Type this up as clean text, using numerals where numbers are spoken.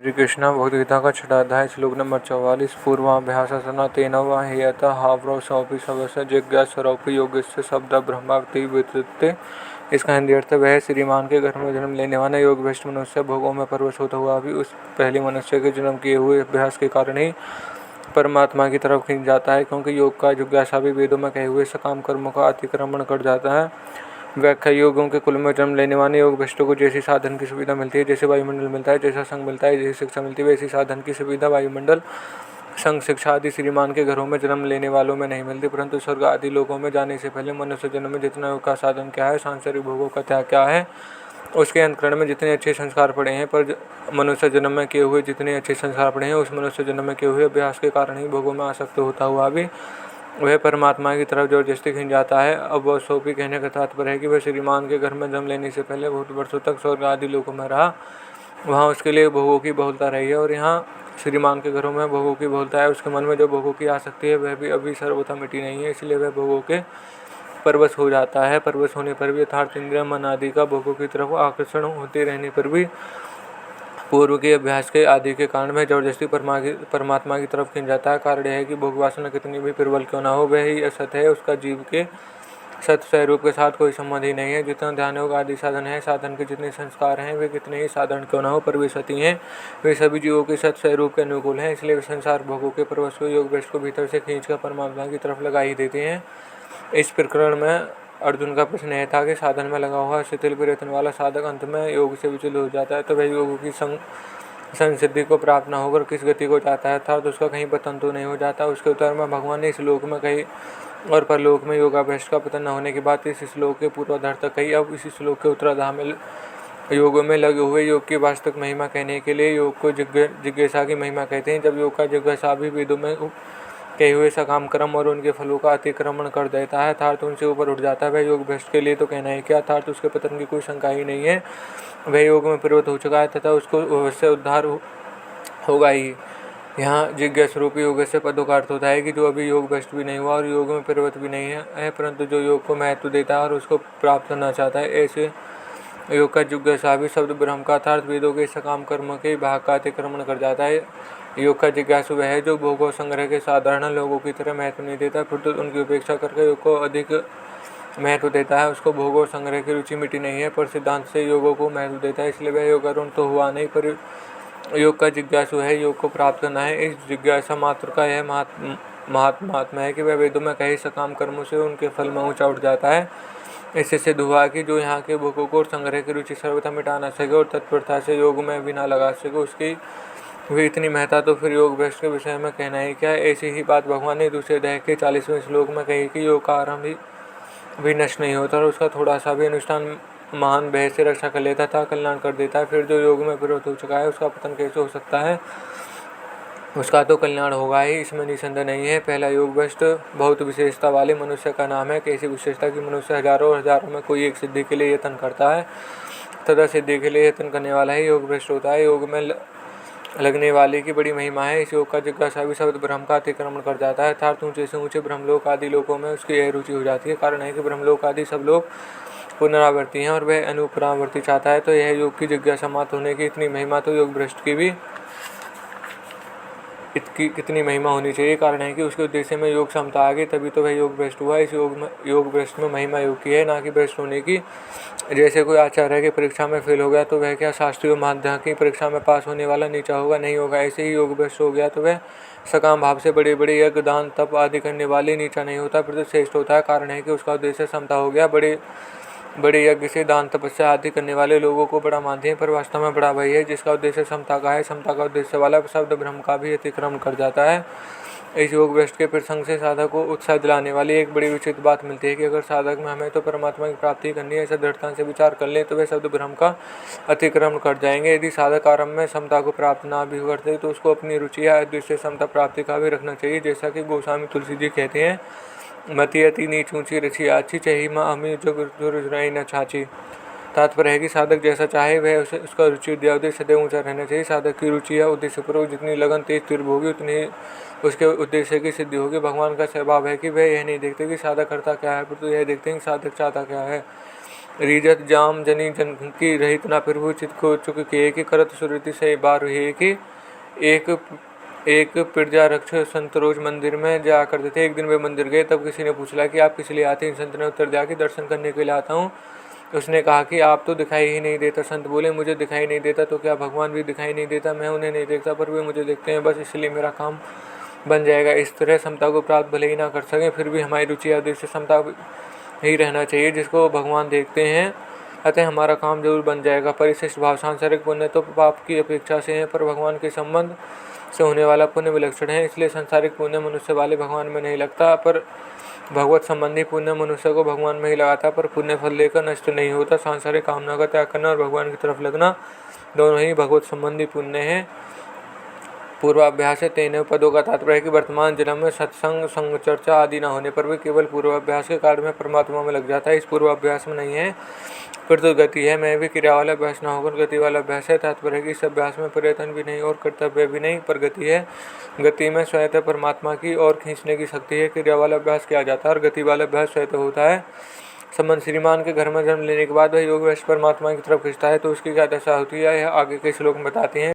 श्री कृष्ण भगवद्गीता का छठा अध्याय श्लोक नंबर 44 पूर्वाभ्यासना तेन हेयत हावरौ सौपि सवस्य जिज्ञासुरौपि योगस्य शब्द ब्रह्मावती विद्युते। इसका हिंदी अर्थ वह श्रीमान के घर में जन्म लेने वाला योग भ्रष्ट मनुष्य भोगों में परवश होता हुआ भी उस पहले मनुष्य के जन्म किए हुए अभ्यास के कारण ही परमात्मा की तरफ खींच जाता है, क्योंकि योग का जिज्ञासा भी वेदों में कहे हुए सकाम कर्मों का अतिक्रमण कर जाता है। व्याख्या योगों के कुल में जन्म लेने वाले योग भ्रष्टों को जैसी साधन की सुविधा मिलती है, जैसे वायुमंडल मिलता है, जैसा संग मिलता है, जैसी शिक्षा मिलती है, वैसी साधन की सुविधा वायुमंडल संग शिक्षा आदि श्रीमान के घरों में जन्म लेने वालों में नहीं मिलती, परंतु स्वर्ग आदि लोगों में जाने से पहले मनुष्य जन्म में जितना योग का साधन क्या है, सांसारिक भोगों का त्याग क्या है, उसके अंतकरण में जितने अच्छे संस्कार पड़े हैं, पर मनुष्य जन्म में किए हुए जितने अच्छे संस्कार पड़े हैं, उस मनुष्य जन्म में किए हुए अभ्यास के कारण ही भोगों में आसक्त होता हुआ भी वह परमात्मा की तरफ जबरदस्ती खींच जाता है। अब वह सोपी कहने का तात्पर्य है कि वह श्रीमान के घर में जन्म लेने से पहले बहुत वर्षों तक स्वर्ग आदि लोकों में रहा, वहाँ उसके लिए भोगों की बहुलता रही है, और यहाँ श्रीमान के घरों में भोगों की बहुलता है। उसके मन में जो भोगों की आसक्ति है वह भी अभी सर्वथा मिटी नहीं है, इसलिए वह भोगों के परवश हो जाता है। परवश होने पर भी यथार्थ इंद्रिय मन आदि का भोगों की तरफ आकर्षण होते रहने पर भी पूर्व के अभ्यास के आदि के कारण वह जबरदस्ती परमात्मा की तरफ खींच जाता है। कारण यह है कि भोग वासना कितनी भी प्रबल क्यों ना हो, वह ही असत है, उसका जीव के सत स्वरूप के साथ कोई संबंध ही नहीं है। जितना ध्यान योग आदि साधन है, साधन के जितने संस्कार हैं, वे कितने ही साधारण क्यों ना हो, पर वे सती हैं, वे सभी जीवों के सत स्वरूप के अनुकूल हैं, इसलिए वे संसार भोगों के परवश को योग भ्रष्ट को भीतर से खींचकर परमात्मा की तरफ लगा ही देते हैं। इस प्रकरण में अर्जुन का प्रश्न यह था कि साधन में लगा हुआ शिथिल प्रयत्न वाला साधक अंत में योग से विचलित हो जाता है, तो वह योग की संसिद्धि को प्राप्त न होकर किस गति को चाहता है, अर्थात उसका कहीं पतन तो नहीं हो जाता। उसके उत्तर में भगवान ने इस लोक में कही और परलोक में योगाभ्रष्ट का पतन न होने की बात इस श्लोक के पूर्वाधार तक कही। अब इसी श्लोक के उत्तराधार में योगों में लगे हुए योग की वास्तविक महिमा कहने के लिए योग को जिज्ञासा की महिमा कहते हैं। जब योग का जिज्ञासा भी वेदों में कहे हुए सकाम कर्म और उनके फलों का अतिक्रमण कर देता है, अर्थात उनसे ऊपर उठ जाता है, वह योग भ्रष्ट के लिए तो कहना ही क्या, अर्थात उसके पतन की कोई शंका ही नहीं है। वह योग में परिवर्तित हो चुका है तथा उसको अवश्य उद्धार होगा ही। यहाँ जिज्ञास रूपी योग से पदों का अर्थ होता है कि जो अभी योग भ्रष्ट भी नहीं हुआ और योग में परिवर्तित भी नहीं है, परंतु जो योग को महत्व देता है और उसको प्राप्त करना चाहता है, ऐसे योग का जिज्ञासा भी शब्द ब्रह्म का अर्थात वेदों के सकाम कर्म के भाग का अतिक्रमण कर जाता है। योग का जिज्ञासु वह है जो भोग और संग्रह के साधारण लोगों की तरह महत्व नहीं देता, फिर तो उनकी उपेक्षा करके योग को अधिक महत्व देता है। उसको भोग और संग्रह की रुचि मिटी नहीं है, पर सिद्धांत से योगों को महत्व देता है, इसलिए वह योगारूढ़ तो हुआ नहीं, पर योग का जिज्ञासु है, योग को प्राप्त करना है। इस जिज्ञासा मात्र का यह महात्मा है कि वह वेदों में कई सकाम कर्मों से उनके फल में ऊंचा उठ जाता है। इससे सिद्ध हुआ कि जो यहाँ के भोगों को और संग्रह की रुचि सर्वथा मिटा न सके और तत्परता से योग में भी ना लगा सके, उसकी भी इतनी महत्ता तो फिर योग भ्रष्ट के विषय में कहना ही क्या। ऐसी ही बात भगवान ने दूसरे अध्याय के 40वें श्लोक में कही कि योग का आरंभ भी नष्ट नहीं होता और उसका थोड़ा सा भी अनुष्ठान महान भय से रक्षा कर लेता था, कल्याण कर देता है। फिर जो योग में परिवर्तित हो चुका है उसका पतन कैसे हो सकता है, उसका तो कल्याण होगा ही, इसमें निसंदेह नहीं है। पहला योग भ्रष्ट बहुत विशेषता वाले मनुष्य का नाम है। कैसी विशेषता कि मनुष्य हजारों और हजारों में कोई एक सिद्धि के लिए यत्न करता है तथा सिद्धि के लिए यत्न करने वाला ही योग भ्रष्ट होता है। योग में लगने वाले की बड़ी महिमा है। इस योग का जिज्ञासा भी शब्द ब्रह्म का अतिक्रमण कर जाता है, अर्थात ऊंचे से ऊंचे ब्रह्मलोक आदि लोकों में उसकी यह रुचि हो जाती है। कारण है कि ब्रह्मलोक आदि सब लोग पुनरावर्ती हैं और वह अनुपुनरावर्ती चाहता है, तो यह योग की जिज्ञासा मात्र होने की इतनी महिमा तो योग भ्रष्ट की भी कितनी महिमा होनी चाहिए। कारण है कि उसके उद्देश्य में योग क्षमता आ गई, तभी तो वह योग भ्रष्ट हुआ। इस योग भ्रष्ट में महिमा योग की है, ना कि भ्रष्ट होने की। जैसे कोई आचार्य की परीक्षा में फेल हो गया तो वह क्या शास्त्रीय माध्यम की परीक्षा में पास होने वाला नीचा होगा, नहीं होगा। ऐसे ही योग भ्रष्ट हो गया तो वह सकाम भाव से बड़े बड़े यज्ञ दान तप आदि करने वाले नीचा नहीं होता, फिर तो श्रेष्ठ होता है। कारण है कि उसका उद्देश्य क्षमता हो गया। बड़े बड़े यज्ञ से दान तपस्या आदि करने वाले लोगों को बड़ा मानते हैं, पर वास्तव में बड़ा वही है जिसका उद्देश्य क्षमता का है। क्षमता का उद्देश्य वाला शब्द ब्रह्म का भी अतिक्रमण कर जाता है। इस योग भ्रष्ट के प्रसंग से साधक को उत्साह दिलाने वाली एक बड़ी विचित्र बात मिलती है कि अगर साधक में हमें तो परमात्मा की प्राप्ति करनी है, ऐसा दृढ़ता से विचार कर ले तो वे शब्द ब्रह्म का अतिक्रमण कर जाएंगे। यदि साधक आरंभ में क्षमता को प्राप्त ना भी करते तो उसको अपनी रुचि या अदृश्य क्षमता प्राप्ति का भी रखना चाहिए। जैसा कि गोस्वामी तुलसी जी कहते हैं, मति अति नीच ऊंची रची आची चही माँ अमी जो रुचराई न छाची। तात्पर्य है कि साधक जैसा चाहे वह उसका रुचि उद्देश्य सदैव ऊंचा रहना चाहिए। साधक की रुचि या उद्देश्य पूर्वक जितनी लगन तेज तीव्र होगी उतनी उसके उद्देश्य की सिद्धि होगी। भगवान का स्वभाव है कि वह यह नहीं देखते कि साधक करता क्या है, परंतु यह देखते हैं कि साधक चाहता क्या है। रीजत जाम जनी जनकी रहित ना प्रभु चित को चुक किए कि करत सुरति से बार हुए कि एक एक प्रजा रक्षक संत रोज मंदिर में जाया करते थे। एक दिन वे मंदिर गए, तब किसी ने पूछा कि आप किस लिए आते हैं? संत ने उत्तर दिया कि दर्शन करने के लिए आता हूँ। उसने कहा कि आप तो दिखाई ही नहीं देता। संत बोले, मुझे दिखाई नहीं देता तो क्या भगवान भी दिखाई नहीं देता? मैं उन्हें नहीं देखता पर वे मुझे देखते हैं, बस इसलिए मेरा काम बन जाएगा। इस तरह समता को प्राप्त भले ही ना कर सकें, फिर भी हमारी रुचि या उद्देश्य समता ही रहना चाहिए, जिसको भगवान देखते हैं। अतः हमारा काम जरूर बन जाएगा। परिशिष्ट भाव सांसारिक पुण्य तो पाप की अपेक्षा से है, पर भगवान के संबंध से होने वाला पुण्य विलक्षण है। इसलिए सांसारिक पुण्य मनुष्य वाले भगवान में नहीं लगता, पर भगवत संबंधी पुण्य मनुष्य को भगवान में ही लगाता, पर पुण्य फल लेकर नष्ट नहीं होता। सांसारिक कामना का त्याग करना और भगवान की तरफ लगना दोनों ही भगवत संबंधी पुण्य है। पूर्वाभ्यास है। 93 पदों का तात्पर्य है कि वर्तमान जन्म में सत्संग, संग, चर्चा आदि न होने पर भी केवल पूर्वाभ्यास के कार्य में परमात्मा में लग जाता है। इस पूर्वाभ्यास में नहीं है, फिर तो गति है। मैं भी क्रिया वाला अभ्यास न होकर गति वाला अभ्यास है। तात्पर्य है कि इस अभ्यास में प्रयत्न भी नहीं और कर्तव्य भी नहीं, पर गति है। गति में स्वयं परमात्मा की ओर खींचने की शक्ति है। क्रिया वाला अभ्यास किया जाता है और गति वाला अभ्यास स्वयं होता है। संबंध श्रीमान के घर में जन्म लेने के बाद वह योग वैश्य परमात्मा की तरफ खींचता है, तो उसकी क्या दशा होती है, यह आगे के श्लोक में बताते हैं।